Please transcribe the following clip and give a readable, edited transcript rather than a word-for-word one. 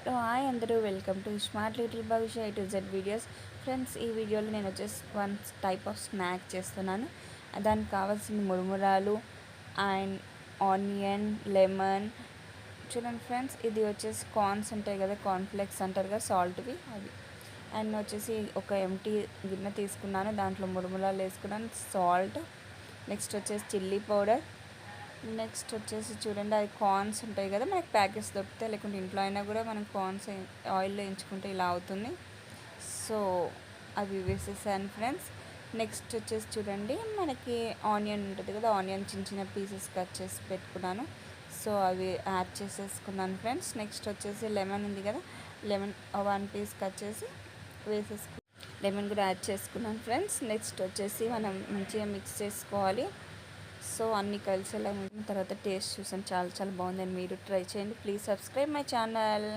Hello hi అందరూ, welcome to smart little భవిష్య A to Z videos. Friends, ఈ వీడియోలో నేను వచ్చేసి వన్ టైప్ ఆఫ్ స్నాక్ చేస్తున్నాను. దానికి కావాల్సిన మురుమురాలు అండ్ ఆనియన్, లెమన్. చూడండి ఫ్రెండ్స్, ఇది వచ్చేసి కార్న్స్ ఉంటాయి కదా, కార్న్ఫ్లెక్స్ అంటారు కదా, సాల్ట్వి అవి. అండ్ వచ్చేసి ఒక ఎంటీ గిన్నె తీసుకున్నాను, దాంట్లో మురుమురాలు వేసుకున్నాను, సాల్ట్, నెక్స్ట్ వచ్చేసి చిల్లీ పౌడర్, నెక్స్ట్ వచ్చేసి చూడండి అవి కార్న్స్ ఉంటాయి కదా, మనకి ప్యాకెట్స్ దొరుకుతాయి, లేకుంటే ఇంట్లో అయినా కూడా మనం కార్న్స్ ఆయిల్లో వేయించుకుంటే ఇలా అవుతుంది. సో అవి వేసేసాను ఫ్రెండ్స్. నెక్స్ట్ వచ్చేసి చూడండి మనకి ఆనియన్ ఉంటుంది కదా, ఆనియన్ చిన్న చిన్న పీసెస్ కట్ చేసి పెట్టుకున్నాను. సో అవి యాడ్ చేసేసుకున్నాను ఫ్రెండ్స్. నెక్స్ట్ వచ్చేసి లెమన్ ఉంది కదా, లెమన్ వన్ పీస్ కట్ చేసి లెమన్ కూడా యాడ్ చేసుకున్నాను ఫ్రెండ్స్. నెక్స్ట్ వచ్చేసి మనం మంచిగా మిక్స్ చేసుకోవాలి. సో అన్నీ కలిసేలా తర్వాత టేస్ట్ చూసాను, చాలా చాలా బాగుందని మీరు ట్రై చేయండి. Please subscribe my channel.